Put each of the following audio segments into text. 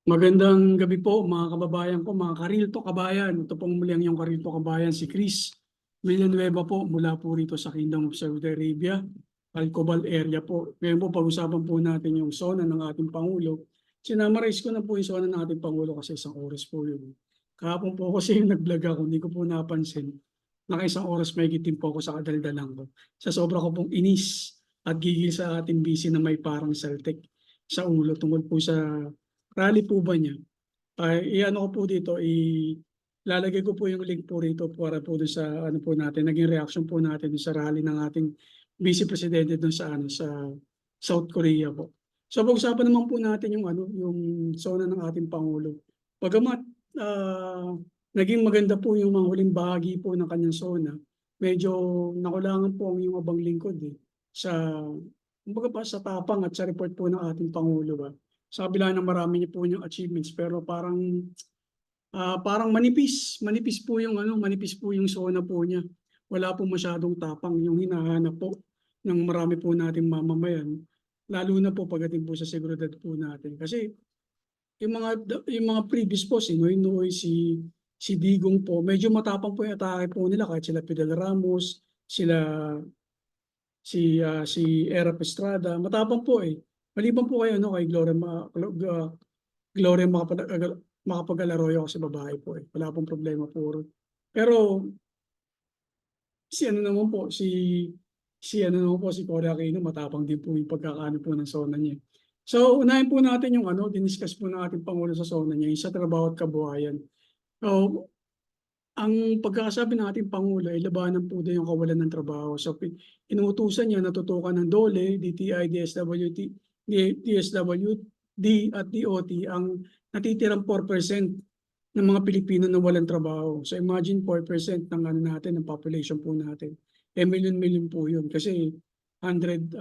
Magandang gabi po mga kababayan ko, mga Karilto Kabayan. Ito pong muli ang iyong Karilto Kabayan, si Chris Villanueva po mula po rito sa Kingdom of Saudi Arabia, Alcobal area po. Ngayon po pag-usapan po natin yung SONA ng ating Pangulo. Sinamarize ko na po yung SONA ng ating Pangulo kasi isang oras po yun. Kahapon po kasi yung nag-vlog ako, hindi ko po napansin. Naka isang oras may gitim po ako sa kadaldalang ko. Sa sobra ko pong inis at gigil sa ating busy na may parang saltek sa ulo tungkol po sa rally po ba niya? Ay, i-ano ko po dito, lalagay ko po yung link po rito para po doon sa ano po natin, naging reaction po natin doon sa rally ng ating Vice Presidente doon sa ano sa South Korea po. So pag-usapan naman po natin yung ano, yung SONA ng ating Pangulo. Bagamat naging maganda po yung mga huling bahagi po ng kanyang SONA, medyo nakulangan po ang yung abang lingkod sa kumbaga pa sa tapang at sa report po ng ating Pangulo ba. Sa kabila ng marami niyo po yung achievements pero parang manipis po yung ano, manipis po yung SONA po niya. Wala po masyadong tapang yung hinahanap po ng marami po nating mamamayan, lalo na po pagdating po sa seguridad po natin. Kasi yung mga previous po si Noynoy, si Digong po, medyo matapang po yung atake po nila kahit sila Fidel Ramos, si Era Estrada, matapang po eh. Maliban po kayo no kay Gloria Macapagal-Arroyo kasi babae po eh. Wala pong problema po ron. Pero si ano naman po, si ano naman po, si Cory Aquino, matapang din po yung pagkakaano po ng SONA niya. So, unahin po natin yung ano, diniscuss po ng ating Pangulo sa SONA niya, yung sa trabaho at kabuhayan. So, ang pagkakasabi ng ating Pangulo ay labanan po din yung kawalan ng trabaho. So, inuutusan niya na tutukan ng DOLE, DTI, DSWD at DOT ang natitirang 4% ng mga Pilipino na walang trabaho. So imagine 4% ng ano natin, ng population po natin. Million-million po yun. Kasi 110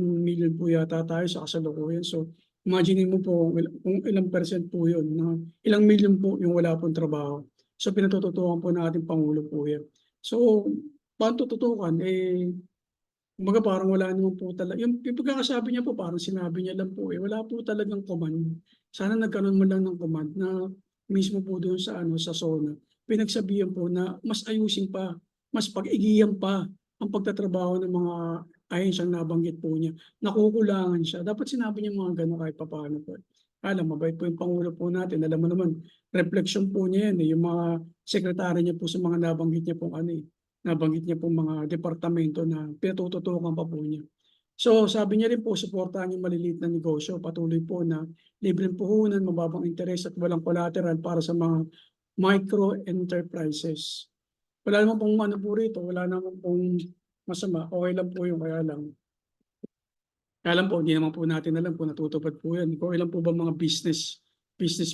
million po yata tayo sa kasalukuyan. So imagine mo po kung ilang percent po yun. Ilang million po yung wala pong trabaho. So pinatututukan po ng ating Pangulo po yan. So paano tututukan? Kumbaga parang wala naman po talaga. Yung pagkakasabi niya po, parang sinabi niya lang po wala po talagang command. Sana nagkaroon mo lang ng command na mismo po doon sa ano sa SONA. Pinagsabihan po na mas ayusin pa, mas pag-igihan pa ang pagtatrabaho ng mga ahensyang nabanggit po niya. Nakukulangan siya. Dapat sinabi niya mga gano'n kahit papaano po. Alam, mabait po yung Pangulo po natin. Alam mo naman, reflection po niya yan. Yung mga sekretary niya po sa mga nabanggit niya pong nabanggit niya pong mga departamento na pinatututukan pa po niya. So sabi niya rin po, suportahan yung maliliit na negosyo. Patuloy po na libreng puhunan, mababang interes at walang collateral para sa mga micro enterprises. Wala naman pong ano po rito, wala naman pong masama. Okay lang po yung kaya lang po, hindi naman po natin alam kung natutupad po yan. Kung ilan po ba mga business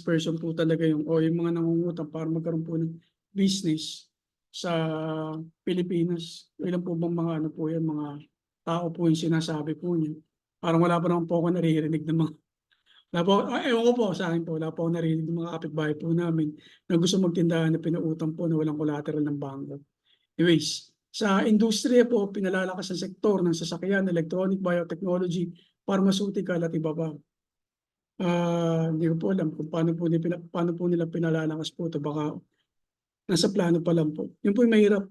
person po talaga yung, o yung mga nangungutang para magkaroon po ng business sa Pilipinas. Ilan po bang mga ano po yan, mga tao po yung sinasabi po niya. Parang wala pa naman po ako naririnig ng mga, wala po, ewan ko po sa akin po, wala po ako naririnig ng mga kapitbahay po namin na gusto magtindahan na pinautang po na walang collateral ng bangko. Anyways, sa industriya po, pinalalakas ang sektor ng sasakyan, electronic, biotechnology, pharmaceutical at iba pa. Hindi ko po alam kung paano po nila pinalalakas po ito. Baka nasa plano pa lang po. Yun po yung mahirap.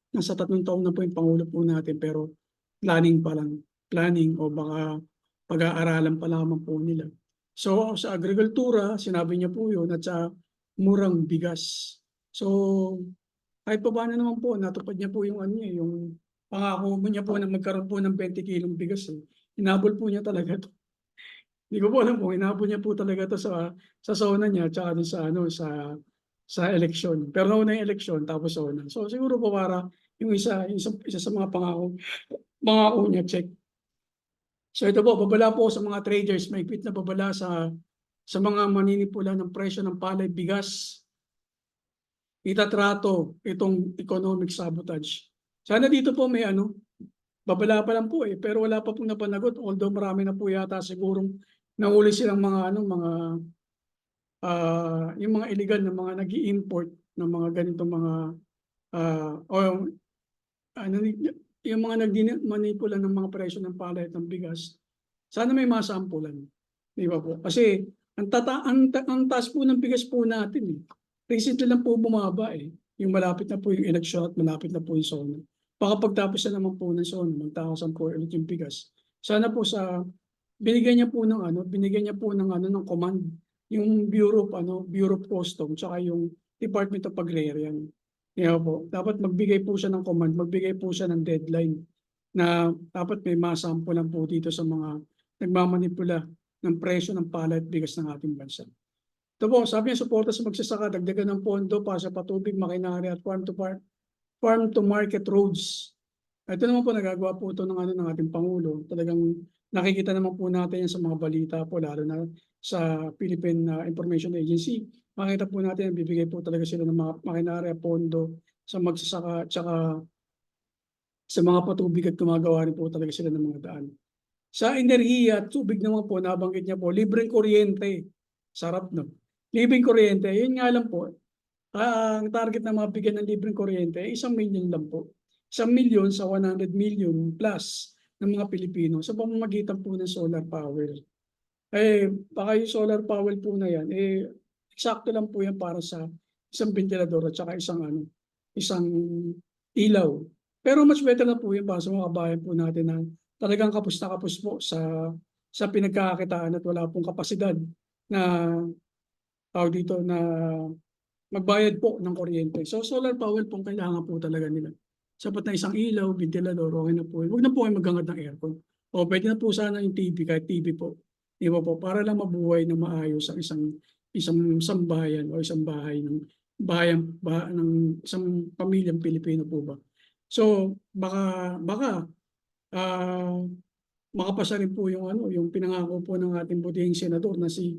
Nasa 3 taon na po yung Pangulo po natin pero planning pa lang. Planning o baka pag-aaralan pa lamang po nila. So sa agrikultura, sinabi niya po yun at sa murang bigas. So kahit pa paano naman po, natupad niya po yung ano niya, yung pangako niya po na magkaroon po ng 20 kilong bigas. Hinabol po niya talaga to. Hindi ko po alam kung hinabol niya po talaga to sa SONA niya tsaka dun sa ano sa eleksyon. Pero nauna yung eleksyon tapos SONA. So siguro po para yung isa sa mga pangako niya check. So ito po, babala po sa mga traders, maigpit na babala sa mga maninipula ng presyo ng palay, bigas, itatrato itong economic sabotage. Sana dito po may ano, babala pa lang po pero wala pa pong napanagot. Although marami na po yata sigurong nahuli silang mga ano, yung mga illegal na mga nag-i-import ng mga ganitong mga o ano, yung mga nagmanipula ng mga presyo ng palay at ng bigas. Sana may masampulan. Di ba po? Kasi Ang taas po ng bigas po natin eh. Recently lang po bumaba eh. Yung malapit na po yung eleksyon at malapit na po yung SONA. Baka pagtapos na naman po ng SONA, magtakasan po ulit yung bigas. Sana po binigyan niya po ng ng command yung Bureau of Customs tsaka yung Department of Agrarian. Kaya po, dapat magbigay po siya ng command, magbigay po siya ng deadline na dapat may masampulan po dito sa mga nagmamanipula ng presyo ng palay at bigas ng ating bansa. Ito po, sabi niya, suporta sa magsasaka, dagdagan ng pondo para sa patubig, makinarya at farm to market roads. Ito naman po, nagagawa po ito ng ating Pangulo. Talagang nakikita naman po natin yan sa mga balita po, lalo na sa Philippine Information Agency. Makita po natin, bibigay po talaga sila ng mga makinarya, pondo sa magsasaka, at saka sa mga patubig at gumagawa rin po talaga sila ng mga daan. Sa enerhiya at tubig naman po, nabanggit niya po, libreng kuryente. Sarap no? Libreng kuryente, yun nga lang po. Ang target na mga bigyan ng libreng kuryente ay 1 million lang po. 1 million sa 100 million plus ng mga Pilipino sa pamamagitan po ng solar power. Baka yung solar power po na yan, eksakto lang po yan para sa isang ventilador at saka isang ilaw. Pero much better na po yan para sa mga kabayan po natin na talagang kapos na kapos po sa pinagkakakitaan at wala pong kapasidad na na magbayad po ng kuryente. So solar power po kailangan po talaga nila. Sapat na isang ilaw, ventilador, okay na po. Huwag na po kayo maghangad ng aircon. O pwede na po sana yung TV, kahit TV po. Di ba po? Para lang mabuhay na maayos ang isang sambahayan o isang bahay ng ng isang pamilyang Pilipino po ba. So baka makapasa rin po yung pinangako po ng ating butihing senador na si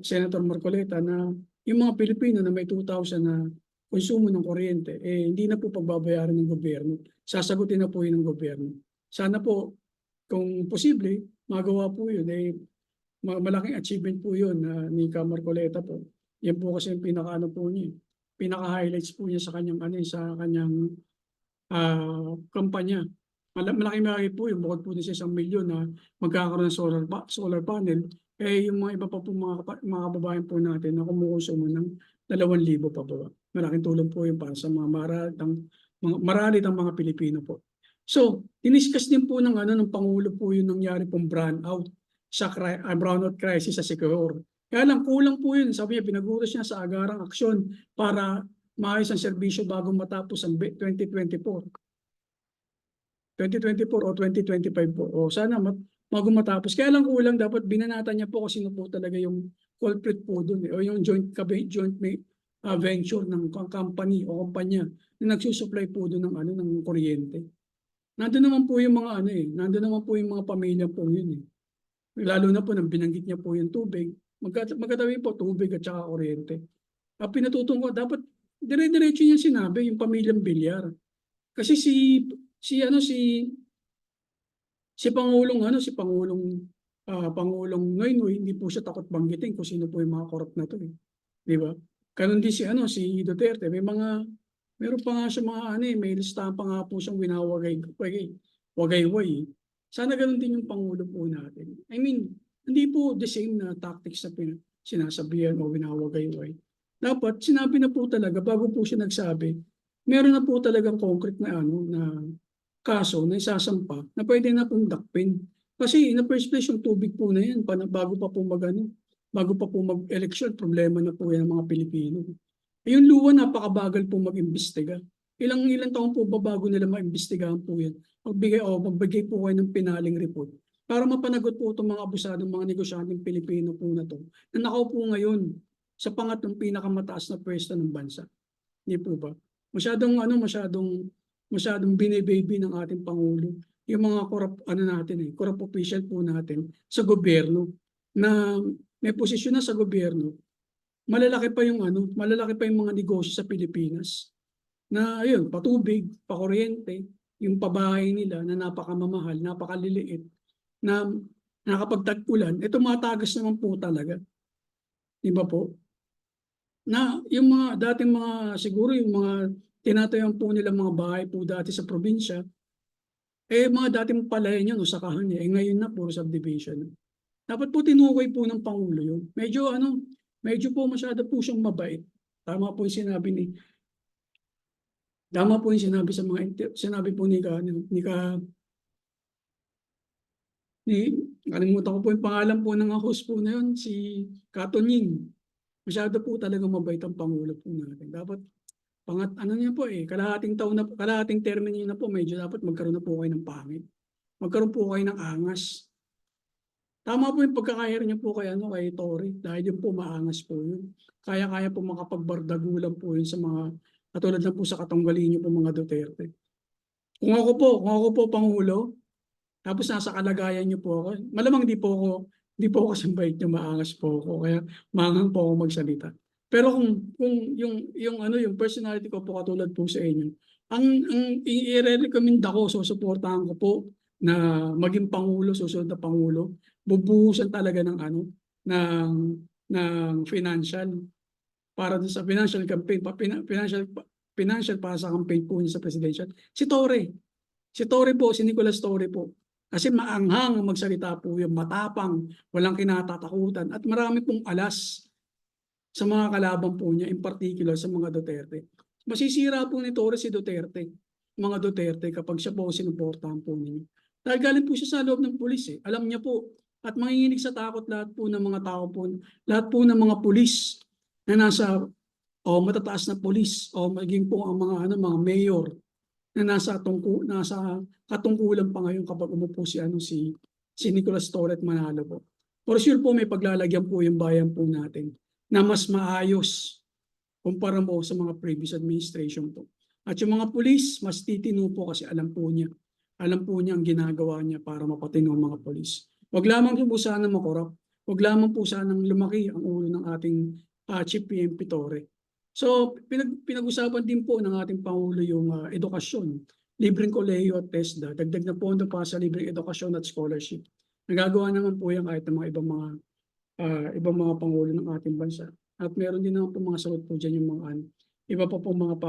Senator Marcoleta na yung mga Pilipino na may 2,000 na konsumo ng kuryente, hindi na po pagbabayaran ng gobyerno. Sasagutin na po yun ng gobyerno. Sana po, kung posible, magawa po yun. Malaking achievement po yun ni Ka Marcoleta po. Yan po kasi yung po niya. Pinaka-highlights po niya sa kanyang kampanya. Malaki po yung bukod po din sa 1 million na magkakaroon ng solar panel. Yung mga iba pa po mga kababayan po natin na kumukonsumo ng 2,000 pa po. Malaking tulong po yun para sa mga mararitang mga Pilipino po. So, diniscuss din po ng Pangulo po yung nangyari pong brownout crisis sa Siquijor. Kaya lang, kulang po yun. Sabi niya, pinagutos niya sa agarang aksyon para maayos ang serbisyo bago matapos ang 2024 o 2025 po. O sana bago matapos. Kaya lang kulang, dapat binanatan niya po kung sino po talaga yung culprit po doon. O yung joint venture ng company o kumpanya na nagsusupply po doon ng kuryente. Nandun naman po yung mga nandun naman po yung mga pamilya po yun eh. Lalo na po nang binanggit niya po yung tubig. Magkatabi po tubig at saka kuryente. Pinatutong ko, dapat dire-diretso niya sinabi yung pamilyang Bilyar. Kasi si Pangulong Noynoy, hindi po siya takot banggitin kung sino po yung mga korap na to eh. Di ba? Ganun din si Duterte. Meron pa nga siya may listahan pa nga po siyang wagayway. Sana ganun din yung Pangulo po natin. I mean, hindi po the same na tactics na sinasabihan o winawagayway. Dapat sinabi na po talaga bago po siya nagsabi, meron na po talagang concrete na kaso na isasampa na pwede na pong dakpin. Kasi in the first place yung tubig po na yan bago pa po mag-eleksyon, problema na po yan ng mga Pilipino. Yung luwa, napakabagal po mag-imbestiga. Ilang taon po ba bago nila ma-imbestigahan po yan? Magbigay po kayo ng pinaling report para mapanagot po itong mga abusadong mga negosyanteng Pilipino po na to na nakaupo ngayon sa pangatlong pinakamataas na pwesto ng bansa. Hindi po ba? Masyadong binibaby ng ating Pangulo yung mga corrupt official po natin sa gobyerno na may posisyon na sa gobyerno. Malalaki pa yung mga negosyo sa Pilipinas na patubig, pakuryente, yung pabahay nila na napakamamahal, napakaliliit, na nakapagtag-ulan, ito matagas naman po talaga. Di ba po? Na yung mga dating siguro yung mga tinatayang po nila mga bahay po dati sa probinsya, mga dating palayan yan o sakahan niya, ngayon na puro subdivision. Dapat po tinukoy po ng Pangulo yun. Medyo po masyado po siyang mabait. Tama po yung sinabi ni Tama po yung sinabi sa sinabi po kalimutan ko po yung pangalan po ng host po na yun, si Katunying. Masyado po talaga mabait ang Pangulo po natin. Dapat ano niya po kalahating termino niyo na po, medyo dapat magkaroon na po kayo ng pangit. Magkaroon po kayo ng angas. Tama po yung pagkakahir niyo po kay Tory, dahil yun po maangas po yun. Kaya-kaya po makapagbardagulan po yun sa mga, katulad lang po sa katunggalin niyo po mga Duterte. Kung ako po Pangulo, tapos nasa kalagayan niyo po ako, malamang di po ako kasing bait niyo, maangas po ako, kaya maangang po ako magsalita. Pero kung yung personality ko po katulad po sa inyo, ang i-recommend ako, susuportahan ko po na maging Pangulo, susunod na Pangulo, bubuhusan talaga ng financial para sa financial campaign, financial para sa campaign po niya sa presidential. Si Torre po, si Nicolas Torre po. Kasi maanghang magsalita po yung matapang, walang kinatatakutan, at marami pong alas sa mga kalaban po niya, in particular sa mga Duterte. Masisira po ni Torre si Duterte, mga Duterte, kapag siya po sinuportahan po ninyo. Dahil galing po siya sa loob ng pulis eh. Alam niya po, at manginginig sa takot lahat po ng mga tao po, lahat po ng mga pulis na nasa matataas na pulis o maging po ang mga mayor na nasa katungkulan pa ngayon kapag umupo si Nicolas Torre at Manalo po. For sure po may paglalagyan po yung bayan po natin na mas maayos kumpara mo sa mga previous administration po. At yung mga pulis, mas titino po kasi alam po niya ang ginagawa niya para mapatino ang mga pulis. Huwag lamang po sana makorap, huwag lamang po sanang lumaki ang ulo ng ating Chief PNP Torre. So, pinag-usapan din po ng ating Pangulo yung edukasyon, libreng kolehiyo at TESDA, dagdag na pondo pa sa libreng edukasyon at scholarship. Nagagawa naman po yan kahit ng mga ibang mga Pangulo ng ating bansa. At meron din naman po mga sagot po dyan yung mga iba pa po mga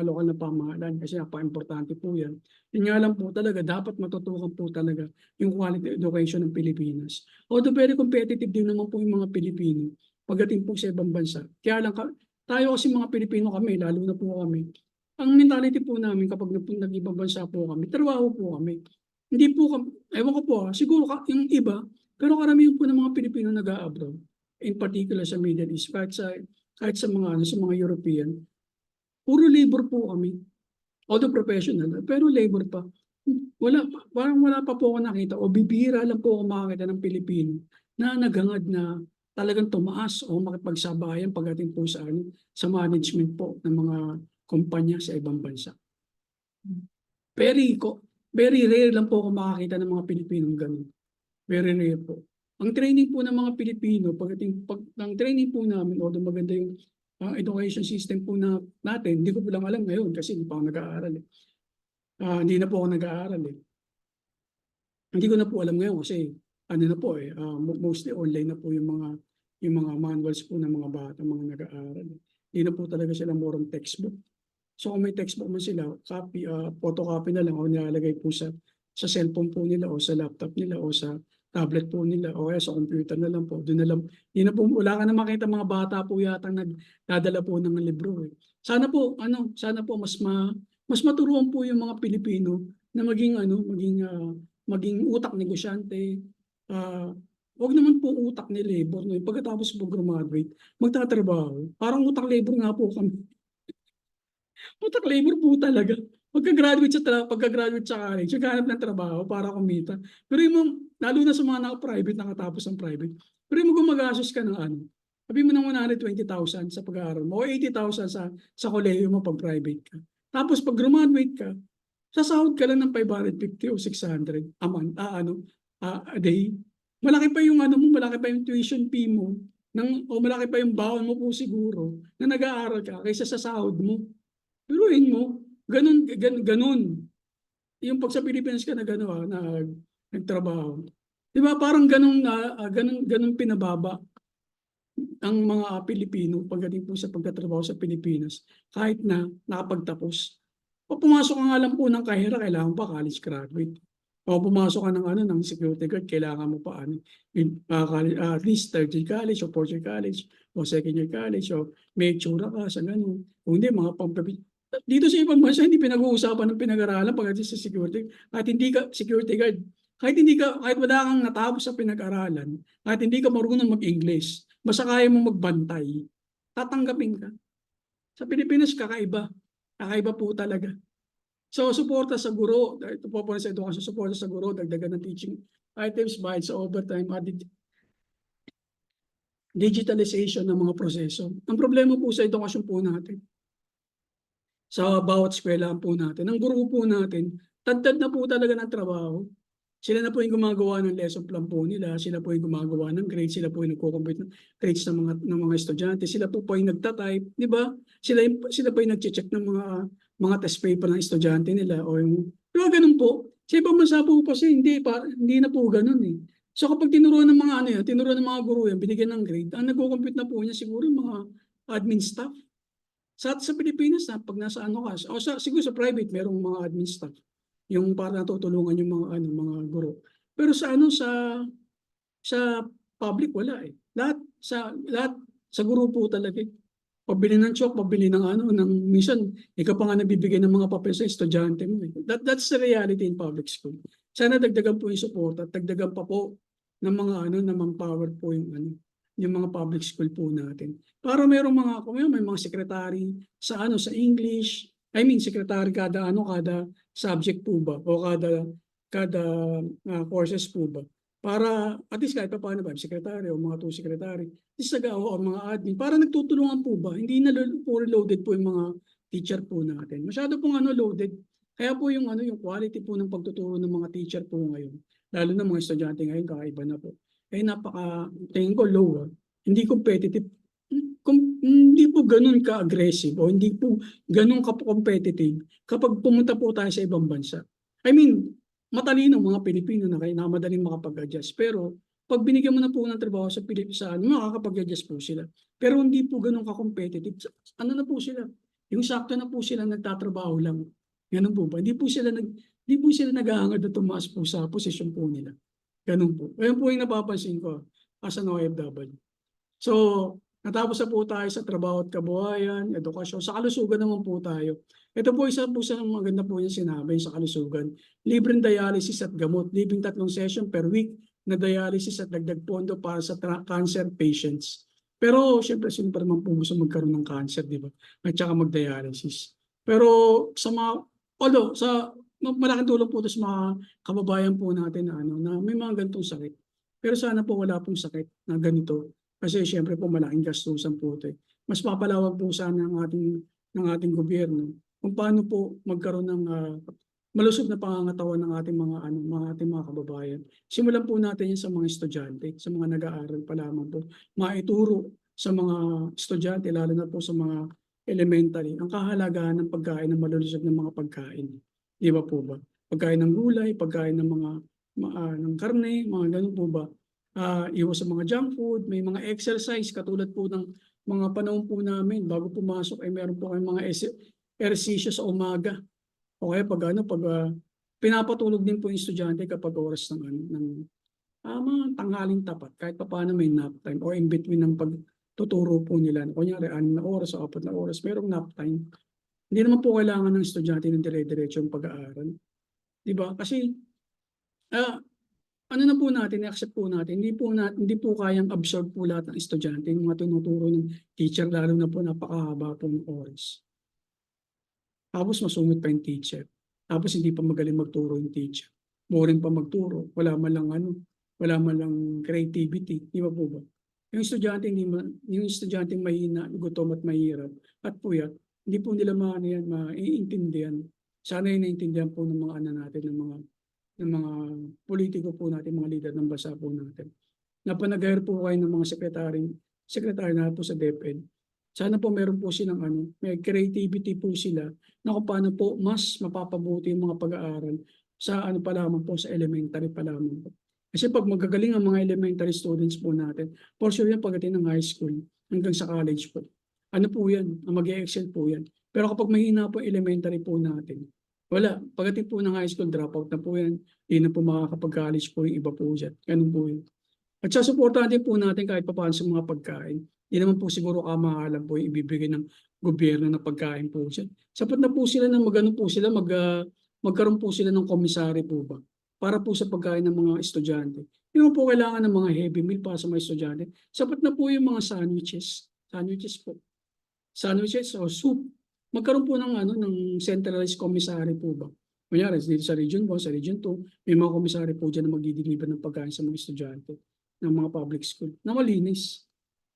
lokal na pamahalaan kasi napaka-importante po yan. Yun nga lang po talaga, dapat matutukan po talaga yung quality education ng Pilipinas. Although very competitive din naman po yung mga Pilipino pagdating po sa ibang bansa. Kaya lang tayo kasi mga Pilipino kami, lalo na po kami, ang mentality po namin kapag nag-ibang bansa po kami, trabaho po kami. Hindi po kami, ewan ko po siguro yung iba, pero karamihan po ng mga Pilipino nag-a-abroad, in particular sa Middle East, kahit sa mga European, puro labor po kami. Although professional, pero labor pa. Parang wala pa po ako nakita o bibihira lang po ako makakita ng Pilipino na naghangad na talagang tumaas o makipagsabayan pagdating po sa management po ng mga kumpanya sa ibang bansa. Very rare lang po ako makakita ng mga Pilipinong ganun. Very rare po. Ang training po ng mga Pilipino, ang training po namin, although maganda yung education system po natin, hindi ko po lang alam ngayon kasi hindi pa ako nag-aaral eh. Hindi na po ako nag-aaral eh. Hindi ko na po alam ngayon kasi mostly online na po yung mga manuals po ng mga bata, mga nag-aaral. Hindi na po talaga sila more on textbook. So kung may textbook man sila, photocopy na lang o nilalagay po sa cellphone po nila o sa laptop nila o sa tablet po nila o sa computer na lang po. Doon na lang. Wala ka na makita mga bata po yata nagdadala po ng libro eh. Sana po mas maturuan po yung mga Pilipino na maging utak negosyante. Huwag naman po utak ni labor. No? Pagkatapos po graduate, magtatrabaho. Parang utak labor nga po kami. Utak labor po talaga. Pagka-graduate sa college, naghahanap ng trabaho para kumita. Pero lalo na sa mga naka-private, nakatapos ng private, pero yung gumagastos ka ng sabi mo ng 120,000 sa pag-aaral mo o 80,000 sa kolehiyo mo pag private ka. Tapos pag graduate ka, sasahod ka lang ng 550 o 600 a month, a day. Malaki pa yung malaki pa yung tuition fee mo, o malaki pa yung baon mo po siguro na nag-aaral ka kaysa sa sahod mo. Biruin mo, ganun. Yung pag sa Pilipinas ka nagtrabaho. Di ba parang ganun pinababa ang mga Pilipino pagdating po sa pagtatrabaho sa Pilipinas kahit na nakapagtapos. O pumasok ka nga lang po ng kahira, kailangan pa college graduate. O pumasok ka ng ano ng security guard, kailangan mo pa ano, at least third year college o fourth year college o second year college o may itsura ka sa ganun. Kung hindi, mga dito sa ibang bansa, hindi pinag-uusapan ng pinag-aralan pagdating sa security. Kahit hindi ka security guard, kahit wala kang natapos sa pinag-aralan, kahit hindi ka marunong mag-English, basta kaya mo magbantay, tatanggapin ka. Sa Pilipinas, kakaiba. Kakaiba po talaga. So, suporta sa guro. Ito po po sa edukasyon, suporta sa guro, dagdagan ng teaching items, bayad sa overtime, digitalization ng mga proseso. Ang problema po sa edukasyon po natin, sa bawat eskwelahan po natin, ang guro po natin, tagtad na po talaga ng trabaho. Sila na po yung gumagawa ng lesson plan po nila, sila po yung gumagawa ng grades, sila po yung nagko-compute ng grades ng mga estudyante, sila po yung nagta-type, di ba? Sila po yung nagche-check ng mga test paper ng estudyante nila o yung, di ba ganun po? Sa ibang bansa po kasi hindi na po ganun eh. So kapag tinuruan ng mga ano yan, tinuruan ng mga guro yan, binigyan ng grade, ang nagko-compute na po niya siguro yung mga admin staff. Sa Pilipinas na pag nasa ano ka, o siguro sa private merong mga admin staff yung para natutulungan yung mga guro. Pero sa public wala eh. Lahat sa guro po talaga. Eh. Pabili ng chalk, pabili ng minsan ikaw pa nga nabibigay ng mga papel sa estudyante mo. Eh. That's the reality in public school. Sana dagdagan po yung support at dagdagan pa po ng mga ng manpower po yung mga public school po natin. Para kung may mga secretary sa English, secretary kada subject po ba o kada courses po ba para at least kahit pa paano ba secretary o mga two secretary o mga admin para nagtutulungan po ba hindi na puro loaded po yung mga teacher po natin masyado pong loaded kaya po yung quality po ng pagtuturo ng mga teacher po ngayon lalo na mga estudyante ngayon kakaiba na po tingin ko low hindi competitive hindi po ganun ka-aggressive o hindi po ganun ka-competitive kapag pumunta po tayo sa ibang bansa. Matalino mga Pilipino na kayo na madaling makapag-adjust. Pero pag binigyan mo na po ng trabaho sa Pilipinas, makakapag-adjust po sila. Pero hindi po ganun ka-competitive. Ano na po sila? Yung sakto na po sila nagtatrabaho lang. Ganun po ba? Hindi po sila naghahangad na tumaas po sa posisyon po nila. Ganun po. Ayun po yung napapansin ko as an OFW. So, natapos na po tayo sa trabaho at kabuhayan, edukasyon. Sa kalusugan naman po tayo. Ito po isa po sa maganda po yung sinabi sa kalusugan. Libreng dialysis at gamot. Libreng 3 session per week na dialysis at dagdag pondo para sa cancer patients. Pero syempre sino pa naman po gusto magkaroon ng cancer, di ba? At saka mag-dialysis. Pero malaking tulong po ito sa mga kababayan po natin na may mga ganitong sakit. Pero sana po wala pong sakit na ganito. Kasi siyempre po malaking gastusan po ito. Mas papalawag po sana ng ating gobyerno kung paano po magkaroon ng malusog na pangangatawan ng ating mga kababayan. Simulan po natin yan sa mga estudyante, sa mga nag-aaral pa lamang po. Maituro sa mga estudyante, lalo na po sa mga elementary, ang kahalagahan ng pagkain ng malulusog ng mga pagkain. Di ba po ba? Pagkain ng gulay, pagkain ng ng karne, mga ganun po ba? Iwas sa mga junk food, may mga exercise katulad po ng mga panahon po namin bago pumasok ay meron po kayong mga ehersisyo sa umaga. O kaya pag pinapatulog din po yung estudyante kapag oras ng mga tanghaling tapat kahit pa paano may nap time o in between ng pagtuturo po nila. Kunyari 6 na oras o 4 na oras, merong nap time. Hindi naman po kailangan ng estudyante ng dire-diretso yung pag-aaral. Di ba? Kasi ano na po natin, i-accept po natin, hindi po kayang absorb po lahat ng estudyante, yung mga tinuturo ng teacher, lalo na po napakahaba po ng oras. Tapos masungit pa yung teacher. Tapos hindi pa magaling magturo yung teacher. Boring pa magturo, wala man lang creativity, di ba po ba? Yung estudyante mahina, gutom at mahirap at puyat, hindi po nila maiintindihan. Sana yung naintindihan po ng mga natin, ng mga politiko po natin, mga leader ng bansa po natin. Napanag-hire po kayo ng mga sekretary na po sa DepEd. Sana po meron po silang may creativity po sila na kung paano po mas mapapabuti yung mga pag-aaral sa pa lamang po, sa elementary pa lamang po. Kasi pag magagaling ang mga elementary students po natin, for sure yan pagdating ng high school hanggang sa college po. Po yan, mag-e-excel po yan. Pero kapag mahina po elementary po natin, Wala. Pagdating po ng high school, dropout na po yan. Hindi na po makakapag-college po yung iba po dyan. Ganun po yun. At sasuportahan din po natin kahit papaano sa mga pagkain. Hindi naman po siguro kamahalan po yung ibibigay ng gobyerno na pagkain po dyan. Sapat na po sila na magano po sila, magkaroon po sila ng komisary po ba? Para po sa pagkain ng mga estudyante. Hindi naman po kailangan ng mga heavy meal para sa mga estudyante. Sapat na po yung mga sandwiches. Sandwiches po. Sandwiches o soup. Magkaroon po ng centralized commissary po ba? Kunyari, dito sa Region 1, sa Region 2, may mga commissary po dyan na magdi-deliver ng pagkain sa mga estudyante ng mga public school na malinis.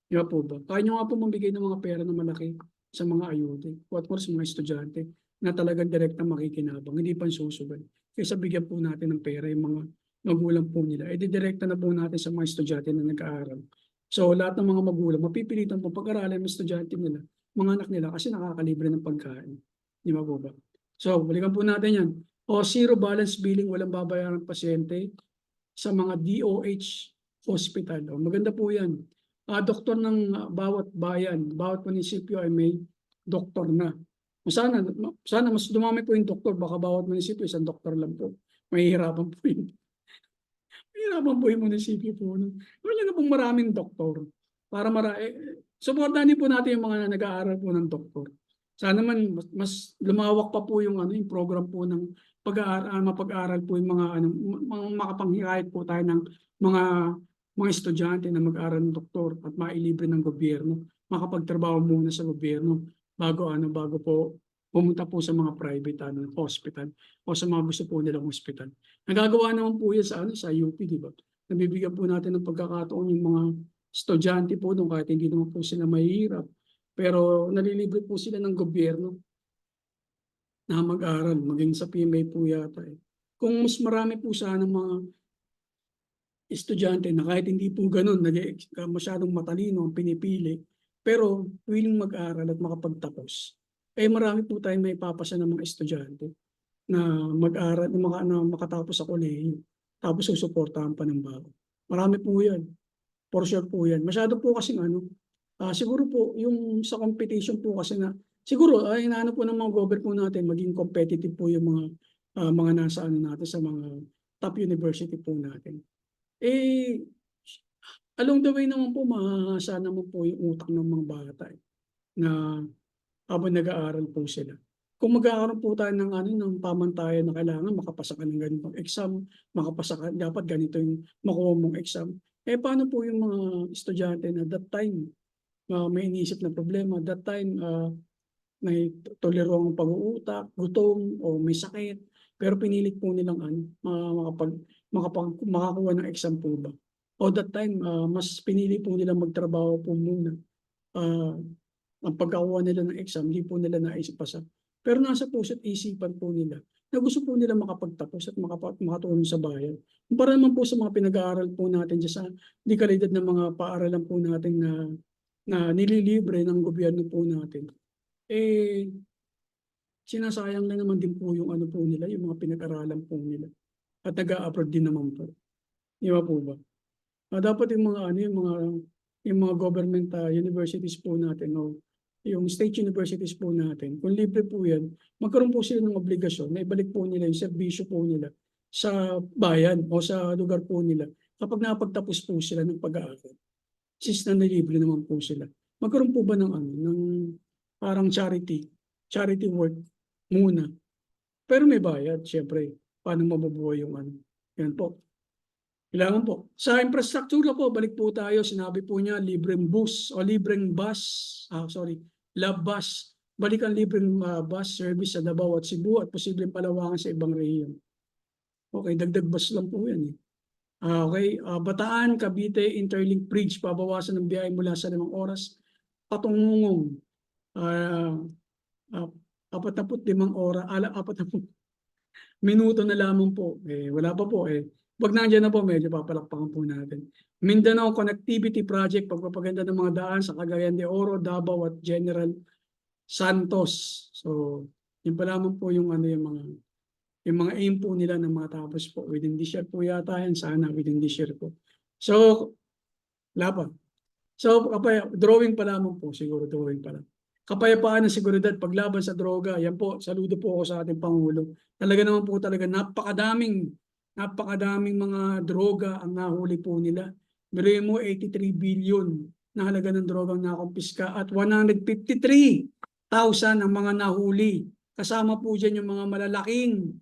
Di ba po ba? Kaya nyo nga po mambigay ng mga pera na malaki sa mga ayuda. What more sa mga estudyante na talagang direkta makikinabang, hindi pa susugal. Kaysa bigyan po natin ng pera yung mga magulang po nila. E direkta na po natin sa mga estudyante na nag-aaral. So lahat ng mga magulang, mapipilitan po pag-aralan ng estudyante nila, mga anak nila kasi nakakalibre ng pagkain. Di ba po ba? So, balikan po natin yan. O zero balance billing, walang babayaran ng pasyente sa mga DOH hospital. O, maganda po yan. Doktor ng bawat bayan, bawat munisipyo ay may doktor na. Sana mas dumami po yung doktor, baka bawat munisipyo isang doktor lang po. Mahihirapan po yun. Mahihirapan po yung munisipyo po. Gawin na pong maraming doktor para supportahan din po natin yung mga nag-aaral po ng doktor. Sana man mas lumawak pa po yung yung program po ng mapag-aaral po yung mga makapanghihayat po tayo ng mga estudyante na mag-aaral ng doktor at mailibre ng gobyerno, makapagtrabaho muna sa gobyerno bago po pumunta po sa mga private hospital o sa mga gusto po nilang hospital. Nagagawa naman po yan sa UP, di ba? Nabibigyan po natin ng pagkakataon yung mga estudyante po doon kahit hindi naman po sila mahihirap. Pero nalilibre po sila ng gobyerno na mag-aral, maging sa PMA po yata. Kung mas marami po sana mga estudyante na kahit hindi po ganun, masyadong matalino ang pinipili, pero willing mag-aral at makapagtapos, marami po tayong may papasa ng mga estudyante na mag-aral, na makatapos sa kolehiyo, tapos susuportahan pa ng bago. Marami po yan. For sure po yan. Masyado po kasing siguro po yung sa competition po kasi na siguro ay inaano po ng mga government po natin maging competitive po yung mga nasa natin sa mga top university po natin. Along the way naman po mahahasa naman po yung utak ng mga bata na habang nag-aaral po sila. Kung magkakaroon po tayo ng pamantayan na kailangan makapasa ka ng ganitong exam, makapasa ka, dapat ganito yung makuha mong exam. Paano po yung mga estudyante na that time may iniisip na problema, that time may tolero ang pag-uutak, gutom o may sakit, pero pinilit po nilang makakuha ng exam po ba? O that time, mas pinili po nilang magtrabaho po muna. Ang pagkakuha nila ng exam, hindi po nila naisipasa. Pero nasa puso't isipan po nila na gusto po nila makapagtapos at makatulong sa bayan. Para naman po sa mga pinag-aaral po natin sa dekalidad ng mga paaralan po natin na nililibre ng gobyerno po natin, sinasayang na naman din po yung po nila, yung mga pinag-aralan po nila. At nag-a-abroad din naman po. Di ba po ba? Dapat yung mga government universities po natin, yung state universities po natin, kung libre po yan, magkaroon po sila ng obligasyon na ibalik po nila yung serbisyo po nila sa bayan o sa lugar po nila kapag napagtapos po sila ng pag-aaral. Since na nilibre naman po sila. Magkaroon po ba ng parang charity work muna. Pero may bayad, syempre. Paano mabubuhay yung Yan po. Kailangan po. Sa infrastructure po, balik po tayo. Sinabi po niya, libreng bus o libreng bus. Love bus. Balik ang libreng bus service sa Davao at Cebu at posibleng palawakan sa ibang rehiyon. Okay, dagdag bus lang po yan. Okay, Bataan, Cavite, Interlink Bridge, pabawasan ng biyahe mula sa 5 oras. Patungungong, 45 oras, 40 minuto na lamang po. Wala pa po. Wag nandiyan na po, medyo papalakpakan po natin. Mindanao Connectivity Project, pagpapaganda ng mga daan sa Cagayan de Oro, Davao at General Santos. So, yun pa lamang po yung mga aim po nila na matapos po. Within this year po yata yan. Sana within this year po. So, wala pa. So, drawing pa lamang po. Siguro drawing pa lang. kapayapaan ng seguridad, paglaban sa droga. Yan po, saludo po ako sa ating Pangulo. Talaga naman po talaga, napakadaming mga droga ang nahuli po nila. Biruin mo, 83 billion na halaga ng drogang nakumpiska at 153,000 ang mga nahuli. Kasama po dyan yung mga malalaking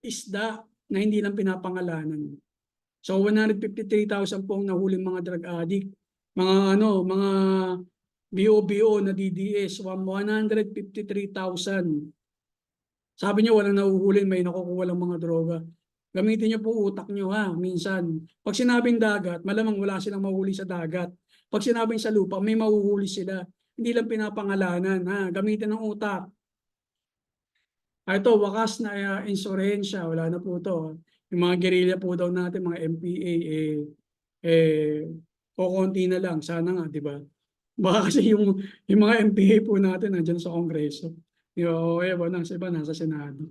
isda na hindi lang pinapangalanan. So 153,000 po ang nahuling mga drug addict, mga BOBO na DDS, 153,000. Sabi niyo walang nahuhuli, may nakukuha lang mga droga. Gamitin niyo po utak niyo ha, minsan. Pag sinabing dagat, malamang wala silang mahuhuli sa dagat. Pag sinabing sa lupa, may mahuhuli sila. Hindi lang pinapangalanan ha, gamitin ng utak. Ito, wakas na insurensya, wala na po to. Yung mga guerrilla po daw natin, mga MPA, kukunti na lang. Sana nga, di ba? Baka kasi yung mga MPA po natin nandiyan sa Kongreso. Yung ewan, nasa iba, nasa Senado.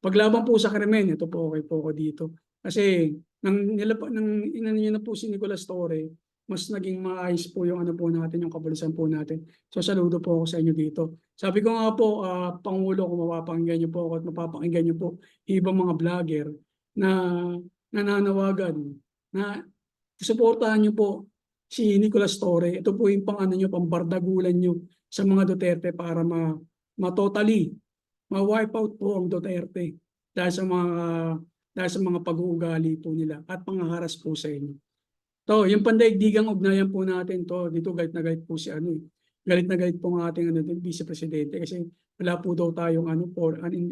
Paglaban po sa krimen, ito po okay po ako dito. Kasi nang inano niyo na po si Nicolas Torre, mas naging maayos po yung ano po natin, yung kapulisan po natin. So saludo po ako sa inyo dito. Sabi ko nga po, Pangulo, kung mapapakinggan niyo po ako at mapapakinggan niyo po ibang mga vlogger na nananawagan na suportahan niyo po si Nicolas Torre. Ito po yung pang-ano niyo, pambardagulan niyo sa mga Duterte para ma-totally ma-wipe out po ang Duterte dahil sa mga pag-uugali po nila at panghaharas po sa inyo. To, yung pandaigdigang ugnayan po natin to, dito galit na galit po si ano eh. Galit na galit po ng ating Vice Presidente kasi wala po daw tayong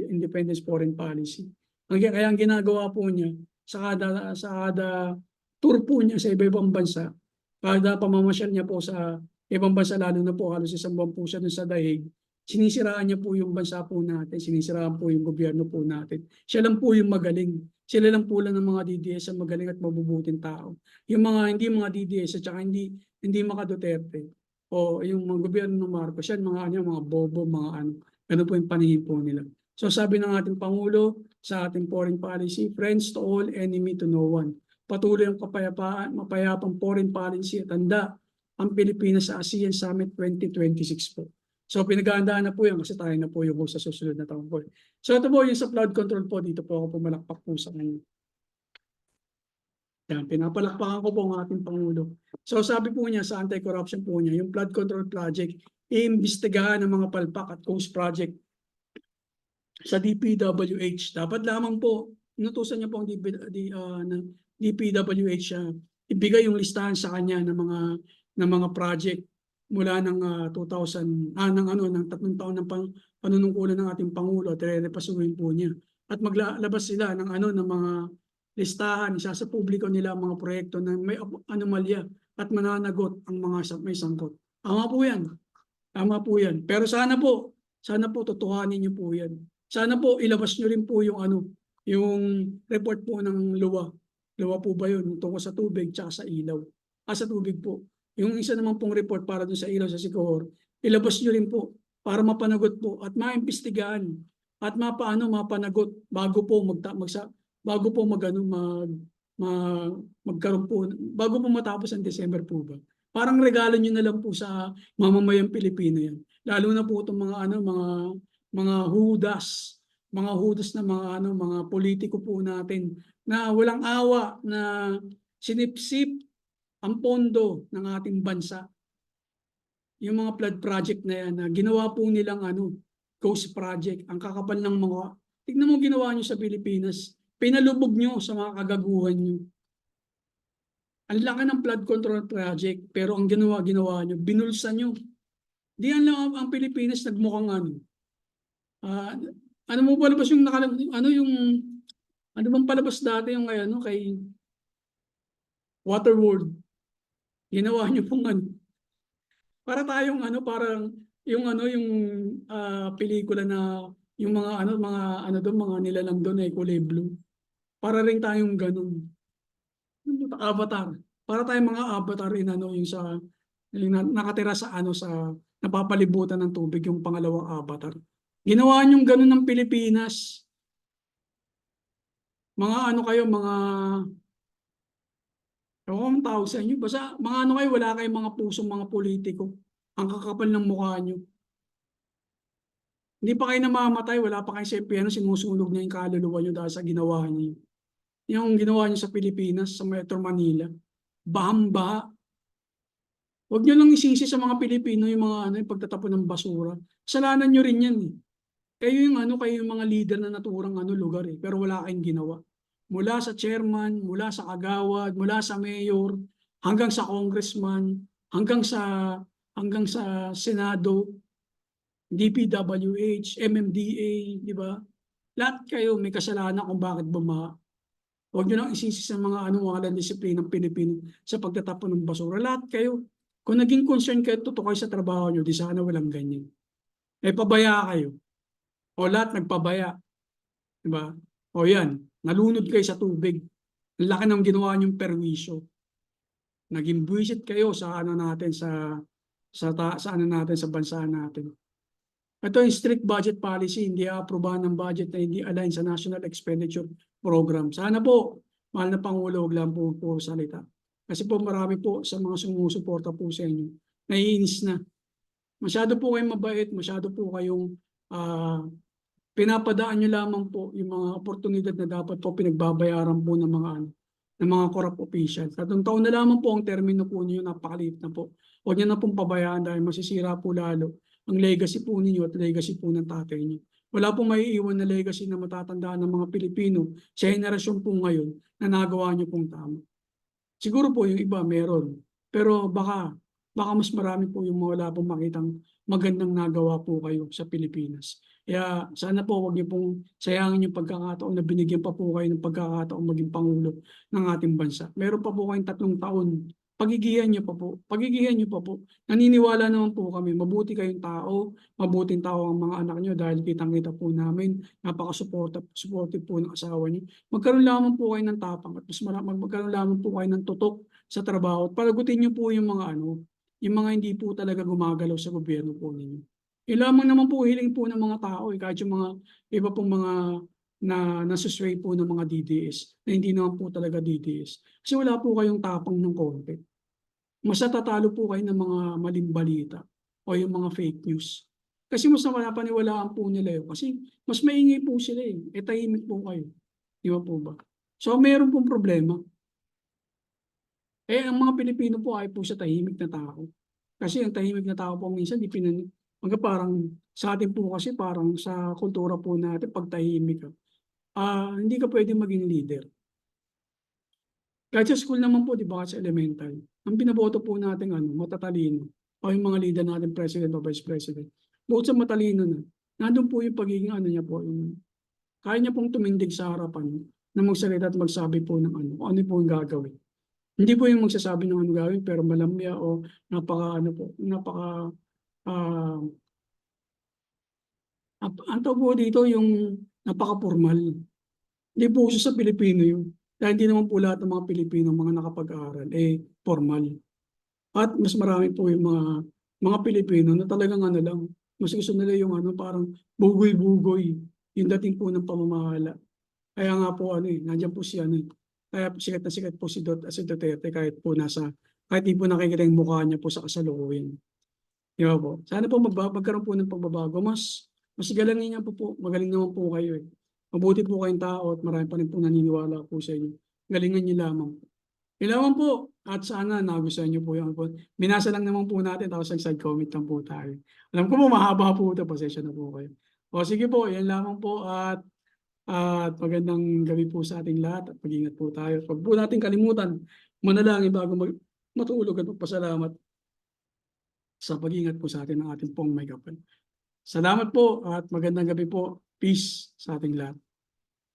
independence foreign policy. Kaya ang ginagawa po niya sa kada tour po niya sa iba-ibang bansa, kada pamamasyal niya po sa ibang bansa, lalo na po halos isang buwan po siya dun sa Daig, sinisiraan niya po yung bansa po natin, sinisiraan po yung gobyerno po natin. Siya lang po yung magaling. Sila lang po lang ng mga DDS ang magaling at mabubuting tao. Yung mga hindi mga DDS at saka hindi mga Duterte o yung mga gobyerno ng Marcos, yan mga bobo, ano po yung paningin po nila. So sabi ng ating Pangulo sa ating foreign policy, friends to all, enemy to no one. Patuloy ang mapayapang foreign policy at handa ang Pilipinas sa ASEAN Summit 2026 po. So pinaghahandaan na po yan kasi tayo na po yung sa susunod na taon po. So ito po yung sa flood control po, dito po ako pumalakpak po sa kanya. Yan, pinapalakpakan ko po ang ating Pangulo. So sabi po niya sa anti-corruption po niya, yung flood control project, iimbestigahan ng mga palpak at coast project sa DPWH. Dapat lamang po, inutusan niya po ang DPWH ibigay yung listahan sa kanya ng mga project mula ng 2000 ng 3 taon ng panunungkulan ng ating Pangulo at repasuhin po niya. At maglabas sila ng mga listahan, isa sa publiko nila ang mga proyekto na may anomalya at mananagot ang mga may sangkot. Tama po yan. Tama po yan. Pero sana po totohanin niyo po yan. Sana po ilabas niyo rin po yung report po ng LUWA. LUWA po ba yun? Tungkol sa tubig tsaka sa ilaw. Sa tubig po. Yung isa naman pong report para dun sa ilaw sa Sicohor, ilabas nyo rin po para mapanagot po at maimbestigahan at mapanagot bago po magkaroon po, bago po matapos ang December po ba. Parang regalo nyo na lang po sa mamamayang Pilipino yan. Lalo na po itong mga hudas na mga politiko po natin na walang awa na sinipsip ang pondo ng ating bansa. Yung mga flood project na yan, ginawa po nilang ghost project. Ang kakapal ng tignan mo ginawa nyo sa Pilipinas. Pinalubog nyo sa mga kagaguhan nyo. Ang laki ng flood control project, pero ang ginawa nyo, binulsa nyo. Di lang ang Pilipinas nagmukhang ano mo palabas yung ano bang palabas dati yung kay Waterworld. Ginawa niyo pong para tayong parang yung pelikula na yung mga doon, mga nilalang doon ay kulay blue. Para rin tayong ganun. Avatar. Para tayong mga avatar yung nakatira sa sa napapalibutan ng tubig, yung pangalawang avatar. Ginawa niyong ganun ng Pilipinas. Mga kayo, mga ang tawag sa inyo. Basta mga kayo, wala kayong mga pusong mga politiko. Ang kakapal ng mukha nyo. Hindi pa kayo namamatay, wala pa kayong sa impyerno, sinusunog niya yung kaluluwa niyo dahil sa ginawa niyo. Yung ginawa niyo sa Pilipinas, sa Metro Manila, bahang-baha. Huwag niyo lang isisi sa mga Pilipino yung mga yung pagtatapon ng basura. Kasalanan niyo rin yan eh. Kayo yung mga leader na naturang lugar eh, pero wala kayong ginawa. Mula sa chairman, mula sa kagawad, mula sa mayor, hanggang sa congressman, hanggang sa Senado, DPWH, MMDA, di ba? Lahat kayo may kasalanan kung bakit bumaha. Huwag niyo lang isisi sa mga walang disiplina ng Pilipino sa pagtatapon ng basura. Lahat kayo. Kung naging concern kayo, totoo kayo sa trabaho niyo, di sana walang ganyan. Pabaya kayo. O lahat nagpabaya. Diba? O yan, nalunod kayo sa tubig. Ang laki ng ginawa niyong perwisyo. Naging buwisit kayo sa natin sa bansa natin. Ito yung strict budget policy, hindi aprobahan ng budget na hindi align sa National Expenditure Program. Sana po, mahal na Pangulo, huwag lang po salita. Kasi po marami po sa mga sumusuporta po sa inyo. Naiinis na. Masyado po kayong mabait, masyado po kayong pinapadaan nyo lamang po yung mga oportunidad na dapat po pinagbabayaran po ng mga corrupt officials. At taon na lamang po ang termino po niyo, napakaliit na po. Huwag niyo na pong pabayaan dahil masisira po lalo ang legacy po ninyo at legacy po ng tatay niyo. Wala pong maiiwan na legacy na matatandaan ng mga Pilipino sa henerasyon po ngayon na nagawa niyo pong tama. Siguro po yung iba meron. Pero baka mas marami po yung wala pong makitang magandang nagawa po kayo sa Pilipinas. Kaya sana po wag niyo pong sayangin yung pagkakataon na binigyan pa po kayo ng pagkakataon maging Pangulo ng ating bansa. Meron pa po kayong 3 taon. Pagigihan niyo pa po. Pagigihan niyo pa po. Naniniwala naman po kami. Mabuti kayong tao. Mabuting tao ang mga anak niyo dahil kitang-kita po namin. Napaka-supportive po ng asawa niyo. Magkaroon lamang po kayo ng tapang at magkaroon lamang po kayo ng tutok sa trabaho. At palagutin niyo po yung mga yung mga hindi po talaga gumagalaw sa gobyerno po ninyo. Yung lamang naman po hiling po ng mga tao, kahit yung mga iba pong mga nasusway po ng mga DDS na hindi naman po talaga DDS. Kasi wala po kayong tapang ng konti. Mas natatalo po kayo ng mga maling balita o yung mga fake news. Kasi mas napaniwalaan po nila yun. Kasi mas maingay po sila eh. Tahimik po kayo. Di ba po ba? So meron pong problema. Ang mga Pilipino po ay po sa tahimik na tao. Kasi ang tahimik na tao po minsan parang sa atin po kasi parang sa kultura po natin pag tahimik ka, hindi ka pwedeng maging leader. Kahit sa school naman po, di ba, sa elementary, ang binaboto po natin matatalino o yung mga leader natin, president o vice president. Bukod sa matalino na, nandun po yung pagiging niya po, kaya niya pong tumindig sa harapan na magsalita at magsabi po ng kung ano po yung gagawin. Hindi po yung magsasabi ng gagawin pero malamya o ang tawag po dito yung napaka-formal. Hindi po uso sa Pilipino yun. Dahil hindi naman po lahat ng mga Pilipino, mga nakapag-aaral, formal. At mas marami po yung mga Pilipino na talagang lang, mas gusto nila yung parang bugoy-bugoy, yung dating po ng pamamahala. Kaya nga po nandiyan po si kaya sikat po si Duterte kahit di po nakikita yung mukha niya po sa kasalukuyan. Di ba po? Sana po magkaroon po ng pagbabago. Mas galangin niya po. Magaling naman po kayo eh. Mabuti po kayong tao at marami pa rin po naniniwala po sa inyo. Galingan niyo lamang po. Yun lamang po. At sana nagustuhan niyo po yung po. Binasa lang naman po natin tapos nag-side comment lang po tayo. Alam ko po mahaba po ito. Pasensya na po kayo. O sige po, yan lamang po at magandang gabi po sa ating lahat at mag-ingat po tayo. Huwag po natin kalimutan manalangin bago matulog at magpasalamat sa pag-ingat po sa atin ng ating pong may kapal. Salamat po at magandang gabi po. Peace sa ating lahat.